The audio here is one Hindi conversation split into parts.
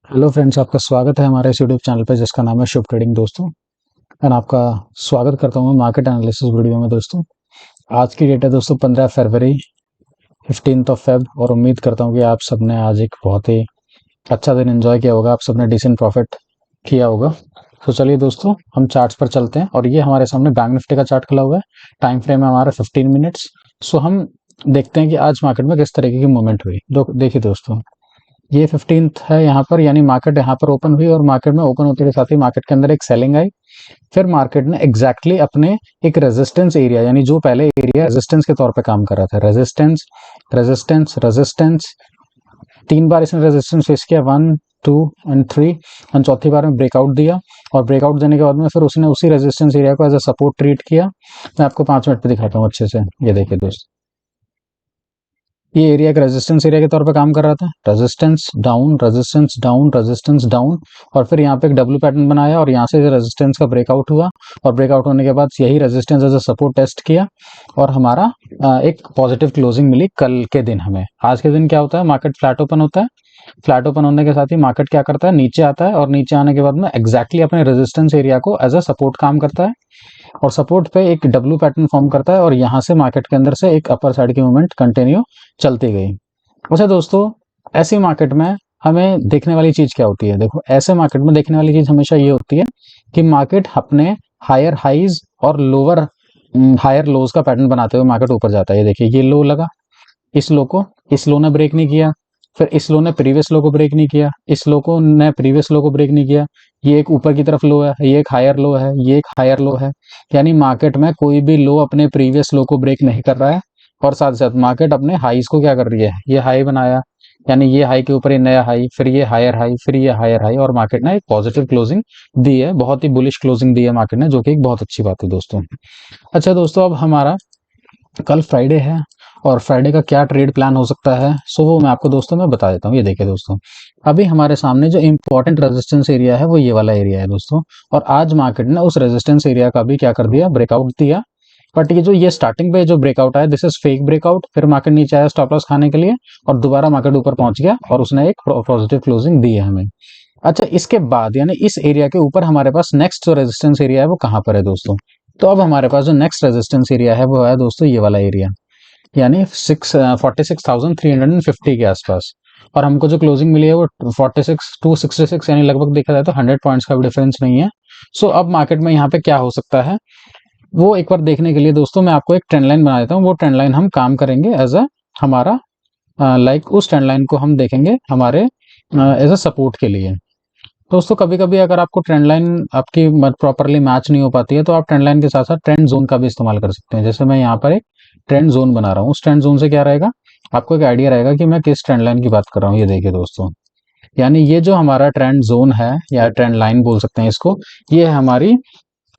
हेलो फ्रेंड्स, आपका स्वागत है हमारे इस यूट्यूब चैनल पे जिसका नाम है शुभ ट्रेडिंग दोस्तों। एंड आपका स्वागत करता हूँ मार्केट एनालिसिस वीडियो में दोस्तों। आज की डेट है दोस्तों 15 फरवरी 15th ऑफ फेब, और उम्मीद करता हूँ कि आप सबने आज एक बहुत ही अच्छा दिन एंजॉय किया होगा, आप सबने डिसेंट प्रॉफिट किया होगा। तो चलिए दोस्तों, हम चार्ट्स पर चलते हैं। और ये हमारे सामने बैंक निफ्टी का चार्ट खुला हुआ है। टाइम फ्रेम है हमारा 15 मिनट्स। सो हम देखते हैं कि आज मार्केट में किस तरीके की मूवमेंट हुई। देखिए दोस्तों, ये 15th है यहाँ पर, यानी मार्केट यहाँ पर ओपन हुई और मार्केट में ओपन होते के साथ ही मार्केट के अंदर एक सेलिंग आई। फिर मार्केट ने एग्जैक्टली अपने एक रेजिस्टेंस एरिया, यानी जो पहले एरिया रेजिस्टेंस के तौर पे काम कर रहा था, रेजिस्टेंस रेजिस्टेंस रेजिस्टेंस, 3 बार इसने रेजिस्टेंस फेस किया, 1 2 एंड 3, और चौथी बार में ब्रेकआउट दिया। और ब्रेकआउट देने के बाद में फिर उसने उसी रेजिस्टेंस एरिया को एज अ सपोर्ट ट्रीट किया। मैं आपको 5 मिनट पे दिखाता हूँ अच्छे से। ये देखिए दोस्त, ये एरिया एक रेजिस्टेंस एरिया के तौर पे काम कर रहा था। Resistance down, resistance down, resistance down, और फिर यहाँ पे एक डब्ल्यू पैटर्न बनाया और यहाँ से रेजिस्टेंस का ब्रेकआउट हुआ। और ब्रेकआउट होने के बाद यही resistance as a support test किया और हमारा एक पॉजिटिव क्लोजिंग मिली कल के दिन हमें। आज के दिन क्या होता है, मार्केट फ्लैट ओपन होता है। फ्लैट ओपन होने के साथ ही मार्केट क्या करता है, नीचे आता है, और नीचे आने के बाद में एग्जैक्टली अपने रेजिस्टेंस एरिया को एज अ सपोर्ट काम करता है और सपोर्ट पे एक डब्ल्यू पैटर्न फॉर्म करता है, और यहाँ से मार्केट के अंदर से एक अपर साइड की मूवमेंट कंटिन्यू चलती गई। अच्छा दोस्तों, ऐसी मार्केट में हमें देखने वाली चीज क्या होती है? देखो, ऐसे मार्केट में देखने वाली चीज हमेशा ये होती है कि मार्केट अपने हायर हाईज और लोअर हायर लोज का पैटर्न बनाते हुए मार्केट ऊपर जाता है। ये देखिए, ये लो लगा, इस लो ने ब्रेक नहीं किया, फिर इस लो ने प्रीवियस लो को ब्रेक नहीं किया, इस लो को ने प्रीवियस लो को ब्रेक नहीं किया। ये एक ऊपर की तरफ लो है, ये एक हायर लो है, ये एक हायर लो है। यानी मार्केट में कोई भी लो अपने प्रीवियस लो को ब्रेक नहीं कर रहा है, और साथ साथ मार्केट अपने हाईज को क्या कर रही है, ये हाई बनाया, यानी ये हाई के ऊपर ये नया हाई, फिर ये हायर हाई, फिर ये हायर हाई, और मार्केट ने एक पॉजिटिव क्लोजिंग दी है, बहुत ही बुलिश क्लोजिंग दी है मार्केट ने, जो कि एक बहुत अच्छी बात है दोस्तों। अच्छा दोस्तों, अब हमारा कल फ्राइडे है, और फ्राइडे का क्या ट्रेड प्लान हो सकता है, सो वो मैं आपको दोस्तों मैं बता देता हूँ। ये देखिए दोस्तों, अभी हमारे सामने जो इंपॉर्टेंट रेजिस्टेंस एरिया है वो ये वाला एरिया है दोस्तों। और आज मार्केट ने उस रेजिस्टेंस एरिया का भी क्या कर दिया, ब्रेकआउट दिया। बट ये स्टार्टिंग पे जो ब्रेकआउट आया, दिस इज फेक ब्रेकआउट। फिर मार्केट नीचे आया स्टॉप लॉस खाने के लिए, और दोबारा मार्केट ऊपर पहुंच गया और उसने एक पॉजिटिव क्लोजिंग दी है हमें। अच्छा, इसके बाद यानी इस एरिया के ऊपर हमारे पास नेक्स्ट जो रेजिस्टेंस एरिया है वो कहाँ पर है दोस्तों? तो अब हमारे पास जो नेक्स्ट रेजिस्टेंस एरिया है वो है दोस्तों ये वाला एरिया, यानी 46,350 के आसपास। और हमको जो क्लोजिंग मिली है वो 46,266, यानी लगभग देखा जाए तो 100 पॉइंट्स का भी डिफरेंस नहीं है। सो अब मार्केट में यहाँ पे क्या हो सकता है वो एक बार देखने के लिए दोस्तों मैं आपको एक ट्रेंड लाइन बना देता हूँ। वो ट्रेंड लाइन हम काम करेंगे एज अ हमारा उस ट्रेंड लाइन को हम देखेंगे हमारे एज अ सपोर्ट के लिए। दोस्तों, कभी कभी अगर आपको ट्रेंड लाइन आपकी प्रॉपरली मैच नहीं हो पाती है तो आप ट्रेंड लाइन के साथ साथ ट्रेंड जोन का भी इस्तेमाल कर सकते हैं। जैसे मैं यहाँ पर एक ट्रेंड जोन बना रहा हूँ, उस ट्रेंड जोन से क्या रहेगा, आपको एक आइडिया रहेगा कि मैं किस ट्रेंड लाइन की बात कर रहा हूँ। ये देखिए दोस्तों, यानी ये जो हमारा ट्रेंड जोन है या ट्रेंड लाइन बोल सकते हैं इसको, ये है हमारी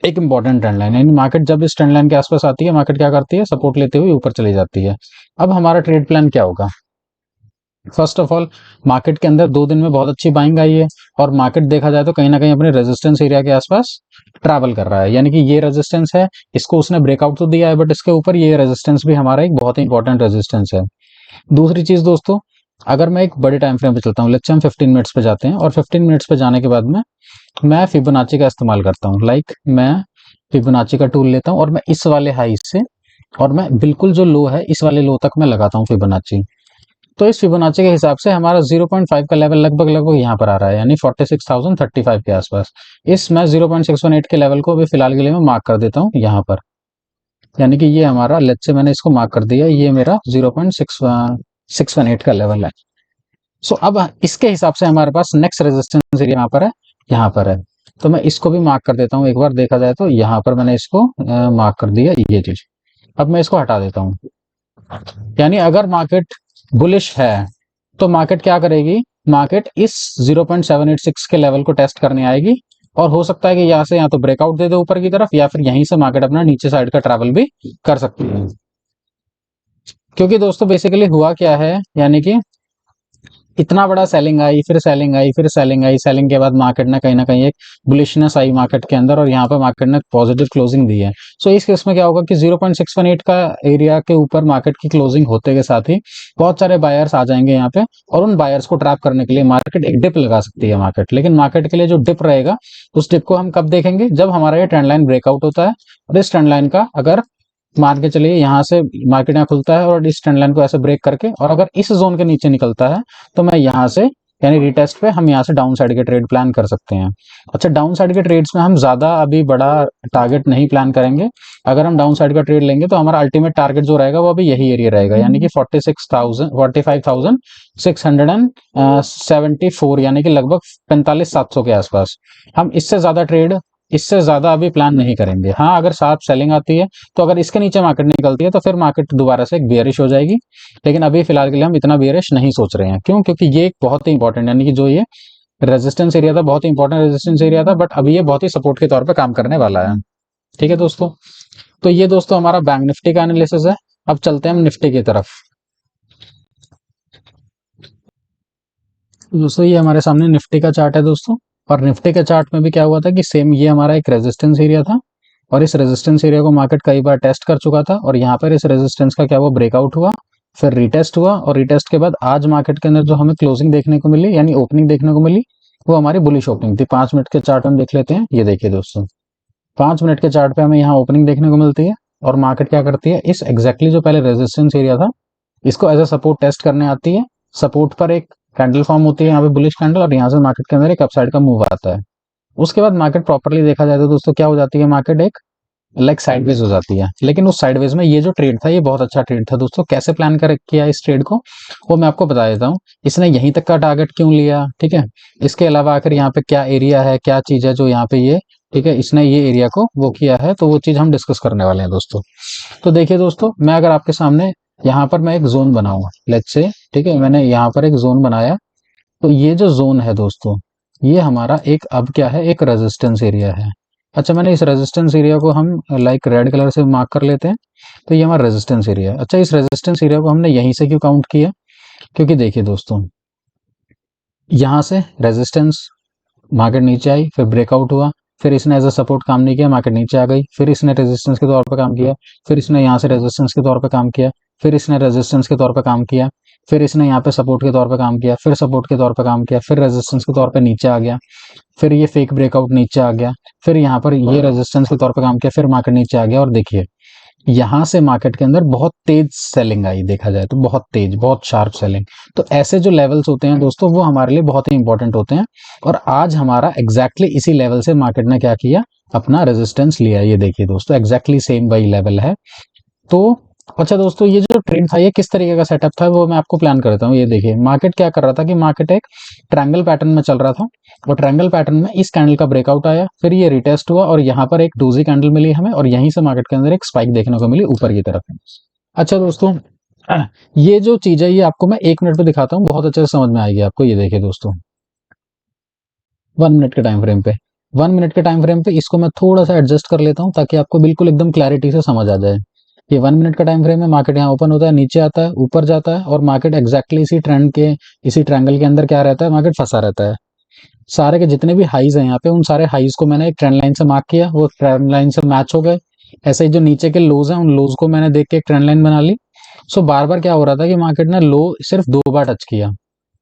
एक इंपॉर्टेंट ट्रेंड लाइन। यानी मार्केट जब इस ट्रेंड लाइन के आसपास आती है, मार्केट क्या करती है, सपोर्ट लेते हुए ऊपर चली जाती है। अब हमारा ट्रेड प्लान क्या होगा? फर्स्ट ऑफ ऑल, मार्केट के अंदर 2 दिन में बहुत अच्छी बाइंग आई है, और मार्केट देखा जाए तो कहीं ना कहीं अपने रेजिस्टेंस एरिया के आसपास ट्रैवल कर रहा है। यानी कि ये रेजिस्टेंस है, इसको उसने ब्रेकआउट तो दिया है, बट इसके ऊपर ये रेजिस्टेंस भी हमारा एक बहुत ही इंपॉर्टेंट रेजिस्टेंस है। दूसरी चीज दोस्तों, अगर मैं एक बड़े टाइम फ्रेम पे चलता हूँ, लेट्स से हम 15 मिनट्स पे जाते हैं, और 15 मिनट्स पे जाने के बाद में मैं फिबोनाची का इस्तेमाल करता हूँ। मैं फिबोनाची का टूल लेता हूँ और मैं इस वाले हाई से, और मैं बिल्कुल जो लो है इस वाले लो तक मैं लगाता हूँ फिबोनाची। तो इस फिबोनाची के हिसाब से हमारा 0.5 का लेवल लगभग लगभग यहाँ पर आ रहा है, यानी 46,035 के आसपास। इस मैं 0.618 के लेवल को अभी फिलहाल के लिए मैं मार्क कर देता हूँ यहाँ पर। यानी कि ये हमारा, लेट्स से मैंने इसको मार्क कर दिया, ये मेरा 0.618 का लेवल है। सो अब इसके हिसाब से हमारे पास नेक्स्ट रेजिस्टेंस एरिया यहाँ पर है, यहाँ पर है। तो मैं इसको भी मार्क कर देता हूँ। एक बार देखा जाए तो यहाँ पर मैंने इसको मार्क कर दिया, ये चीज। अब मैं इसको हटा देता हूँ। यानी अगर मार्केट बुलिश है तो मार्केट क्या करेगी, मार्केट इस 0.786 के लेवल को टेस्ट करने आएगी, और हो सकता है कि यहाँ से या तो ब्रेकआउट दे दे ऊपर की तरफ, या फिर यहीं से मार्केट अपना नीचे साइड का ट्रैवल भी कर सकती है। क्योंकि दोस्तों बेसिकली हुआ क्या है, यानी कि इतना बड़ा सेलिंग आई, फिर सेलिंग आई, फिर सेलिंग आई, सेलिंग के बाद मार्केट ने कहीं ना कहीं एक बुलिशनेस आई मार्केट के अंदर, और यहाँ पर मार्केट ने पॉजिटिव क्लोजिंग दी है। सो इस केस में क्या होगा कि 0.618 का एरिया के ऊपर मार्केट की क्लोजिंग होते के साथ ही बहुत सारे बायर्स आ जाएंगे यहाँ पे, और उन बायर्स को ट्रैप करने के लिए मार्केट एक डिप लगा सकती है मार्केट। लेकिन मार्केट के लिए जो डिप रहेगा, उस डिप को हम कब देखेंगे, जब हमारा ये ट्रेंड लाइन ब्रेकआउट होता है। और इस ट्रेंड लाइन का अगर मान के चलिए यहाँ से मार्केट यहाँ खुलता है और इस ट्रेंड लाइन को ऐसे ब्रेक करके, और अगर इस जोन के नीचे निकलता है, तो मैं यहाँ से यानी रिटेस्ट पे हम यहाँ से डाउन साइड के ट्रेड प्लान कर सकते हैं। अच्छा, डाउन साइड के ट्रेड्स में हम ज्यादा अभी बड़ा टारगेट नहीं प्लान करेंगे। अगर हम डाउन साइड का ट्रेड लेंगे तो हमारा अल्टीमेट टारगेट जो रहेगा वो अभी यही एरिया रहेगा, यानी कि 45,674, यानी कि लगभग 45,700 के आसपास। हम इससे ज्यादा अभी प्लान नहीं करेंगे। हाँ, अगर शार्प सेलिंग आती है, तो अगर इसके नीचे मार्केट निकलती है, तो फिर मार्केट दोबारा से एक बेयरिश हो जाएगी। लेकिन अभी फिलहाल के लिए हम इतना बेयरिश नहीं सोच रहे हैं। क्यों? क्योंकि ये एक बहुत ही इंपॉर्टेंट, यानी कि जो ये रेजिस्टेंस एरिया था, बहुत ही इंपॉर्टेंट रेजिस्टेंस एरिया था, बट अभी ये बहुत ही सपोर्ट के तौर पे काम करने वाला है। ठीक है दोस्तों, तो ये दोस्तों हमारा बैंक निफ्टी का एनालिसिस है। अब चलते हैं हम निफ्टी की तरफ। दोस्तों ये हमारे सामने निफ्टी का चार्ट है दोस्तों, और निफ्टी के चार्ट में भी क्या हुआ था कि सेम ये हमारा एक रेजिस्टेंस एरिया था, और इस रेजिस्टेंस एरिया को मार्केट कई बार टेस्ट कर चुका था, और यहाँ पर इस रेजिस्टेंस का क्या हुआ, ब्रेकआउट हुआ, फिर रिटेस्ट हुआ, और रिटेस्ट के बाद आज मार्केट के अंदर जो हमें क्लोजिंग देखने को मिली, यानी ओपनिंग देखने को मिली, वो हमारी बुलिश ओपनिंग थी। 5 मिनट के चार्ट हम देख लेते हैं। ये देखिए दोस्तों, 5 मिनट के चार्ट पे हमें यहाँ ओपनिंग देखने को मिलती है, और मार्केट क्या करती है, इस एग्जैक्टली जो पहले रेजिस्टेंस एरिया था, इसको एज अ सपोर्ट टेस्ट करने आती है। सपोर्ट पर एक कैंडल फॉर्म होती है यहाँ पे, बुलिश कैंडल, और यहाँ से मार्केट के अंदर एक अपसाइड का मूव आता है। उसके बाद मार्केट प्रॉपरली देखा जाए तो दोस्तों क्या हो जाती है, मार्केट एक लाइक साइडवेज हो जाती है। लेकिन उस साइडवेज में ये जो ट्रेड था, ये बहुत अच्छा ट्रेड था दोस्तों। कैसे प्लान कर किया इस ट्रेड को, वो मैं आपको बता देता हूँ। इसने यहीं तक का टारगेट क्यों लिया, ठीक है, इसके अलावा आखिर यहाँ पे क्या एरिया है, क्या चीज है जो यहाँ पे ये, ठीक है, इसने ये एरिया को वो किया है, तो वो चीज हम डिस्कस करने वाले हैं दोस्तों। तो देखिए दोस्तों, मैं अगर आपके सामने यहाँ पर मैं एक जोन बनाऊंगा, लेट्स से, ठीक है, मैंने यहाँ पर एक जोन बनाया, तो ये जो जोन है दोस्तों, ये हमारा एक अब क्या है, एक रेजिस्टेंस एरिया है। अच्छा, मैंने इस रेजिस्टेंस एरिया को हम लाइक रेड कलर से मार्क कर लेते हैं, तो ये हमारा रेजिस्टेंस एरिया है। अच्छा, इस रेजिस्टेंस एरिया को हमने यहीं से क्यों काउंट किया, क्योंकि देखिए दोस्तों, यहाँ से रेजिस्टेंस, मार्केट नीचे आई, फिर ब्रेकआउट हुआ, फिर इसने एज अ सपोर्ट काम नहीं किया, मार्केट नीचे आ गई, फिर इसने रेजिस्टेंस के तौर पर काम किया, फिर इसने यहाँ से रेजिस्टेंस के तौर पर काम किया, फिर इसने रेजिस्टेंस के तौर पर काम किया, फिर इसने यहाँ पे सपोर्ट के तौर पर काम किया, फिर सपोर्ट के तौर पर काम किया, फिर रेजिस्टेंस के तौर पर नीचे आ गया, फिर ये फेक ब्रेकआउट नीचे आ गया, फिर यहाँ पर ये रेजिस्टेंस के तौर पर काम किया, फिर मार्केट नीचे आ गया, और देखिए यहाँ से मार्केट के अंदर बहुत तेज सेलिंग आई, देखा जाए तो बहुत तेज, बहुत शार्प सेलिंग। तो ऐसे जो लेवल्स होते हैं दोस्तों, वो हमारे लिए बहुत ही इंपॉर्टेंट होते हैं, और आज हमारा एग्जैक्टली इसी लेवल से मार्केट ने क्या किया, अपना रेजिस्टेंस लिया। ये देखिए दोस्तों, एग्जैक्टली सेम वही लेवल है। तो अच्छा दोस्तों, ये जो ट्रेंड था, ये किस तरीके का सेटअप था, वो मैं आपको प्लान करता हूँ। ये देखिए, मार्केट क्या कर रहा था कि मार्केट एक ट्रायंगल पैटर्न में चल रहा था, और ट्रायंगल पैटर्न में इस कैंडल का ब्रेकआउट आया, फिर ये रिटेस्ट हुआ, और यहाँ पर एक डोजी कैंडल मिली हमें, और यहीं से मार्केट के अंदर एक स्पाइक देखने को मिली ऊपर की तरफ। अच्छा दोस्तों, ये जो चीज है, ये आपको मैं 1 मिनट पे दिखाता हूँ, बहुत अच्छे से समझ में आएगी आपको। ये देखिए दोस्तों, 1 मिनट के टाइम फ्रेम पे, 1 मिनट के टाइम फ्रेम पे इसको मैं थोड़ा सा एडजस्ट कर लेता हूँ, ताकि आपको बिल्कुल एकदम क्लैरिटी से समझ आ जाए। ये 1 मिनट का टाइम फ्रेम है, मार्केट यहाँ ओपन होता है, नीचे आता है, ऊपर जाता है, और मार्केट एग्जैक्टली इसी ट्रेंड के, इसी ट्रायंगल के अंदर क्या रहता है, मार्केट फंसा रहता है। सारे के जितने भी हाईज हैं यहाँ पे, उन सारे हाईज को मैंने एक ट्रेंड लाइन से मार्क किया, वो ट्रेंड लाइन से मैच हो गए। ऐसे ही जो नीचे के लोज हैं, उन लोज को मैंने देख के एक ट्रेंड लाइन बना ली। सो बार बार क्या हो रहा था कि मार्केट ने लो सिर्फ 2 बार टच किया,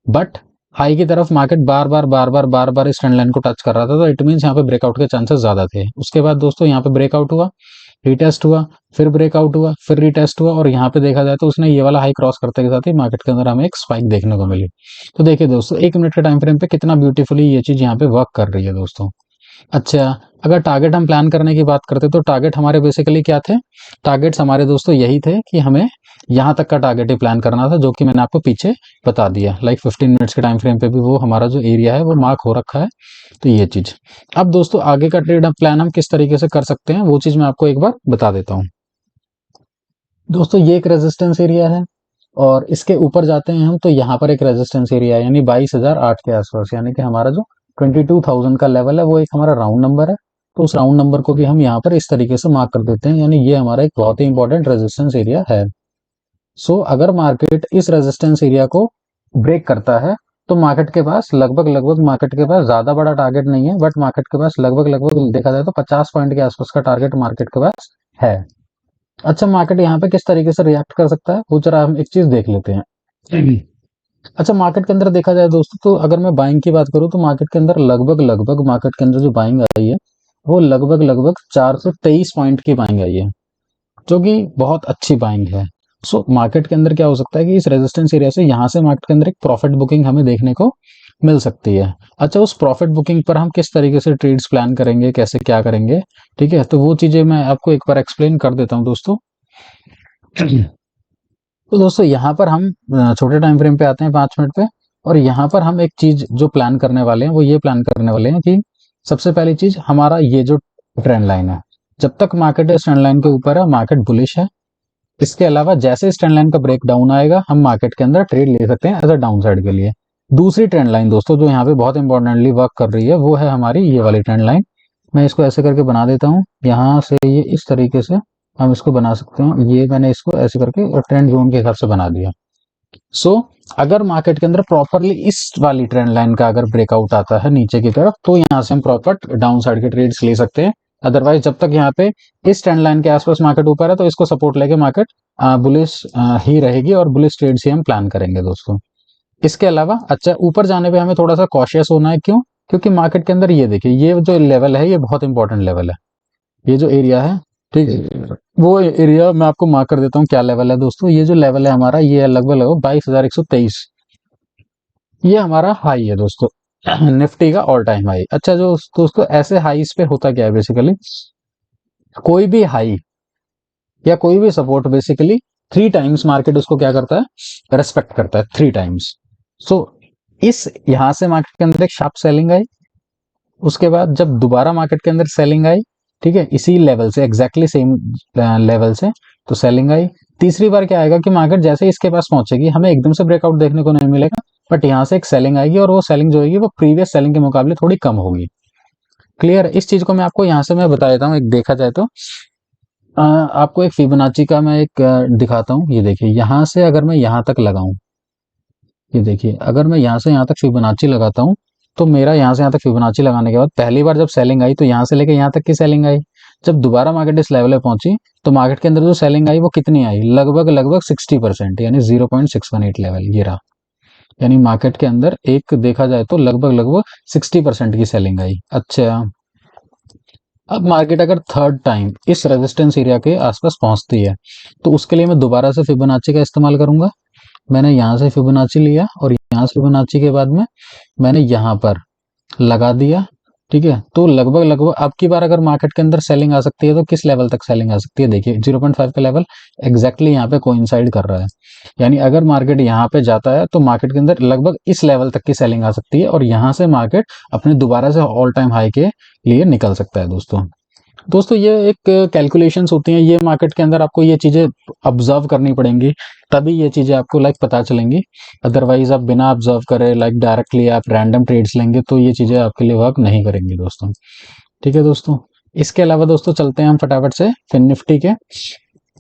बट हाई की तरफ मार्केट बार बार इस ट्रेंड लाइन को टच कर रहा था, तो इट मीन्स यहाँ पे ब्रेकआउट के चांसेस ज्यादा थे। उसके बाद दोस्तों यहाँ पे ब्रेकआउट हुआ, रिटेस्ट हुआ, फिर ब्रेकआउट हुआ, फिर रिटेस्ट हुआ, और यहाँ पे देखा जाए तो उसने ये वाला हाई क्रॉस करते के साथ ही मार्केट के अंदर हमें एक स्पाइक देखने को मिली। तो देखिए दोस्तों, 1 मिनट के टाइम फ्रेम पे कितना ब्यूटीफुली ये चीज यहाँ पे वर्क कर रही है दोस्तों। अच्छा, अगर टारगेट हम प्लान करने की बात करते तो टारगेट हमारे बेसिकली क्या थे, टारगेट्स हमारे दोस्तों यही थे कि हमें यहाँ तक का टारगेट ही प्लान करना था, जो कि मैंने आपको पीछे बता दिया। लाइक 15 मिनट्स के टाइम फ्रेम पे भी वो हमारा जो एरिया है वो मार्क हो रखा है। तो ये चीज, अब दोस्तों आगे का ट्रेड प्लान हम किस तरीके से कर सकते हैं, वो चीज मैं आपको एक बार बता देता हूँ। दोस्तों ये एक रेजिस्टेंस एरिया है, और इसके ऊपर जाते हैं हम, तो यहाँ पर एक रेजिस्टेंस एरिया है, यानी 22,008 के आसपास, यानी कि हमारा जो 22,000 का लेवल है, वो एक हमारा राउंड नंबर है। तो उस राउंड नंबर को भी हम यहाँ पर इस तरीके से मार्क कर देते हैं, यानी ये हमारा एक बहुत ही इंपॉर्टेंट रेजिस्टेंस एरिया है। सो अगर मार्केट इस रेजिस्टेंस एरिया को ब्रेक करता है, तो मार्केट के पास लगभग मार्केट के पास ज़्यादा बड़ा टारगेट नहीं है, बट मार्केट के पास लगभग देखा जाए तो 50 पॉइंट के आसपास का टारगेट मार्केट के पास है। अच्छा, मार्केट यहाँ पे किस तरीके से रिएक्ट कर सकता है वो जरा हम एक चीज देख लेते हैं। अच्छा, मार्केट के अंदर देखा जाए दोस्तों, तो अगर मैं बाइंग की बात करूं तो मार्केट के अंदर लगभग मार्केट के अंदर जो बाइंग आई है वो लगभग 423 पॉइंट की बाइंग आई है, जो कि बहुत अच्छी बाइंग है। सो मार्केट के अंदर क्या हो सकता है कि इस रेजिस्टेंस एरिया से यहाँ से मार्केट के अंदर एक प्रॉफिट बुकिंग हमें देखने को मिल सकती है। अच्छा, उस प्रॉफिट बुकिंग पर हम किस तरीके से ट्रेड्स प्लान करेंगे, कैसे क्या करेंगे, ठीक है, तो वो चीजें मैं आपको एक बार एक्सप्लेन कर देता हूँ दोस्तों। तो दोस्तों यहाँ पर हम छोटे टाइम फ्रेम पे आते हैं 5 मिनट पे, और यहाँ पर हम एक चीज जो प्लान करने वाले हैं वो ये प्लान करने वाले हैं कि सबसे पहली चीज हमारा ये जो ट्रेंड लाइन है, जब तक मार्केट इस ट्रेंड लाइन के ऊपर है मार्केट बुलिश है। इसके अलावा जैसे इस ट्रेंड लाइन का ब्रेक डाउन आएगा हम मार्केट के अंदर ट्रेड ले सकते हैं एज अ डाउन साइड के लिए। दूसरी ट्रेंड लाइन दोस्तों जो यहाँ पे बहुत इंपॉर्टेंटली वर्क कर रही है वो है हमारी ये वाली ट्रेंड लाइन। मैं इसको ऐसे करके बना देता हूँ, यहाँ से ये इस तरीके से हम इसको बना सकते हैं। ये मैंने इसको ऐसे करके ट्रेंड जोन के हिसाब से बना दिया। सो अगर मार्केट के अंदर प्रॉपरली इस वाली ट्रेंड लाइन का अगर ब्रेकआउट आता है नीचे की तरफ तो यहाँ से हम प्रॉपर डाउन साइड के ट्रेड्स ले सकते हैं। अदरवाइज जब तक यहाँ पे इस ट्रेंड लाइन के आसपास मार्केट ऊपर है तो इसको सपोर्ट लेके मार्केट बुलिश ही रहेगी और बुलिश ट्रेड्स ही हम प्लान करेंगे दोस्तों। इसके अलावा अच्छा, ऊपर जाने पे हमें थोड़ा सा कॉशियस होना है। क्यों? क्योंकि मार्केट के अंदर ये देखिए, ये जो लेवल है ये बहुत इंपॉर्टेंट लेवल है। ये जो एरिया है, ठीक है, वो एरिया मैं आपको मार्क कर देता हूँ क्या लेवल है दोस्तों। ये जो लेवल है हमारा ये है लगभग 22,123। ये हमारा हाई है दोस्तों, निफ्टी का ऑल टाइम हाई। अच्छा जो दोस्तों ऐसे हाईस पे होता क्या है बेसिकली, कोई भी हाई या कोई भी सपोर्ट बेसिकली 3 टाइम्स मार्केट उसको क्या करता है, रेस्पेक्ट करता है 3 टाइम्स। सो इस यहां से मार्केट के अंदर एक शार्प सेलिंग आई, उसके बाद जब दोबारा मार्केट के अंदर सेलिंग आई, ठीक है, इसी लेवल से एग्जैक्टली सेम लेवल से तो सेलिंग आई। तीसरी बार क्या आएगा कि मार्केट जैसे इसके पास पहुंचेगी हमें एकदम से ब्रेकआउट देखने को नहीं मिलेगा, बट यहाँ से एक सेलिंग आएगी और वो सेलिंग जो होगी वो प्रीवियस सेलिंग के मुकाबले थोड़ी कम होगी। क्लियर? इस चीज को मैं आपको यहाँ से मैं बता देता हूँ। एक देखा जाए तो आपको एक फिबोनाची का मैं एक दिखाता हूँ। ये देखिए, यहाँ से अगर मैं यहाँ तक लगाऊं, ये देखिए अगर मैं यहाँ से यहाँ तक फिबोनाची लगाता हूँ तो मेरा यहाँ से यहाँ तक फिबोनाची लगाने के बाद पहली बार जब सेलिंग आई तो यहाँ से लेके यहाँ तक की सेलिंग आई। जब दोबारा मार्केट इस लेवल पे पहुंची तो मार्केट के अंदर जो सेलिंग आई वो कितनी आई, लगभग 60%, यानी 0.618 लेवल ये रहा। यानी मार्केट के अंदर एक देखा जाए तो लगभग 60% की सेलिंग आई। अच्छा, अब मार्केट अगर थर्ड टाइम इस रेजिस्टेंस एरिया के आसपास पहुंचती है तो उसके लिए मैं दोबारा से फिबोनाची का इस्तेमाल करूंगा। मैंने यहाँ से फिबोनाची लिया और यहाँ से फिबोनाची के बाद में मैंने यहाँ पर लगा दिया, ठीक है। तो लगभग अब की बार अगर मार्केट के अंदर सेलिंग आ सकती है तो किस लेवल तक सेलिंग आ सकती है, देखिए 0.5 का लेवल एग्जैक्टली यहाँ पे कोइंसाइड कर रहा है। यानी अगर मार्केट यहाँ पे जाता है तो मार्केट के अंदर लगभग इस लेवल तक की सेलिंग आ सकती है और यहाँ से मार्केट अपने दोबारा से ऑल टाइम हाई के लिए निकल सकता है दोस्तों। दोस्तों ये एक कैलकुलेशंस होती हैं, ये मार्केट के अंदर आपको ये चीजें ऑब्जर्व करनी पड़ेंगी तभी ये चीजें आपको पता चलेंगी। अदरवाइज आप बिना ऑब्जर्व करे डायरेक्टली आप रैंडम ट्रेड्स लेंगे तो ये चीजें आपके लिए वर्क नहीं करेंगी दोस्तों। ठीक है दोस्तों, इसके अलावा दोस्तों चलते हैं हम फटाफट से फिन निफ्टी के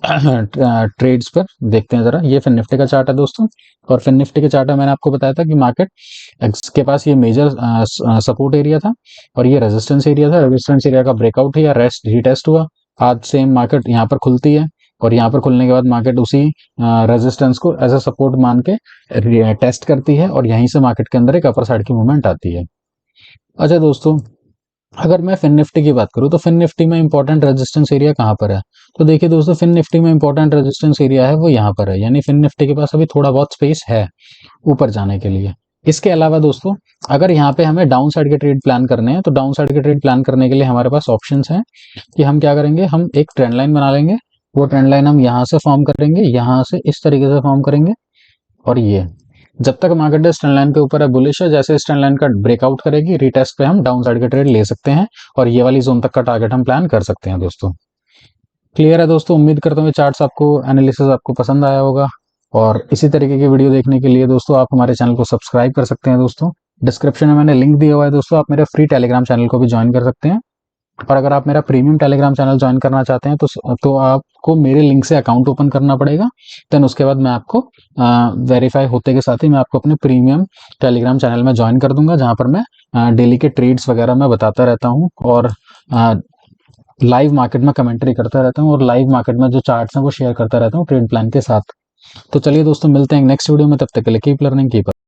ट्रेड्स पर देखते हैं जरा। ये फिन निफ्टी का चार्ट है दोस्तों, और फिन निफ्टी के चार्ट में मैंने आपको बताया था कि मार्केट के पास ये मेजर सपोर्ट एरिया था और ये रेजिस्टेंस एरिया था। रेजिस्टेंस एरिया का ब्रेकआउट या रेस्ट रीटेस्ट हुआ। आज सेम मार्केट यहाँ पर खुलती है और यहाँ पर खुलने के बाद मार्केट उसी रेजिस्टेंस को एज अ सपोर्ट मान के टेस्ट करती है और यहीं से मार्केट के अंदर एक अपर साइड की मूवमेंट आती है। अच्छा दोस्तों, अगर मैं फिन निफ्टी की बात करूं तो फिन निफ्टी में इंपॉर्टेंट रेजिस्टेंस एरिया कहां पर है, तो देखिए दोस्तों फिन निफ्टी में इंपॉर्टेंट रेजिस्टेंस एरिया है वो यहाँ पर है। यानी फिन निफ्टी के पास अभी थोड़ा बहुत स्पेस है ऊपर जाने के लिए। इसके अलावा दोस्तों अगर यहाँ पे हमें डाउन साइड के ट्रेड प्लान करने हैं तो डाउन साइड के ट्रेड प्लान करने के लिए हमारे पास ऑप्शंस हैं कि हम क्या करेंगे, हम एक ट्रेंड लाइन बना लेंगे। वो ट्रेंड लाइन हम यहाँ से फॉर्म करेंगे, यहाँ से इस तरीके से फॉर्म करेंगे, और ये जब तक मार्केट इस ट्रेंड लाइन के ऊपर है बुलिश है, जैसे इस ट्रेंड लाइन का ब्रेकआउट करेगी रीटेस्ट पे हम डाउन साइड के ट्रेड ले सकते हैं और ये वाली जोन तक का टारगेट हम प्लान कर सकते हैं दोस्तों। क्लियर है दोस्तों? उम्मीद करता हूँ ये चार्ट्स आपको, एनालिसिस आपको पसंद आया होगा। और इसी तरीके की वीडियो देखने के लिए दोस्तों आप हमारे चैनल को सब्सक्राइब कर सकते हैं दोस्तों। डिस्क्रिप्शन में मैंने लिंक दिया हुआ है दोस्तों, आप मेरे फ्री टेलीग्राम चैनल को भी ज्वाइन कर सकते हैं। पर अगर आप मेरा प्रीमियम टेलीग्राम चैनल ज्वाइन करना चाहते हैं तो आपको मेरे लिंक से अकाउंट ओपन करना पड़ेगा। देन उसके बाद मैं आपको वेरीफाई होते के साथ ही मैं आपको अपने प्रीमियम टेलीग्राम चैनल में ज्वाइन कर दूंगा, जहाँ पर मैं डेली के ट्रेड्स वगैरह मैं बताता रहता हूँ और लाइव मार्केट में कमेंट्री करता रहता हूँ और लाइव मार्केट में जो चार्ट्स हैं वो शेयर करता रहता हूँ ट्रेड प्लान के साथ। तो चलिए दोस्तों, मिलते हैं नेक्स्ट वीडियो में, तब तक के लिए कीप लर्निंग कीप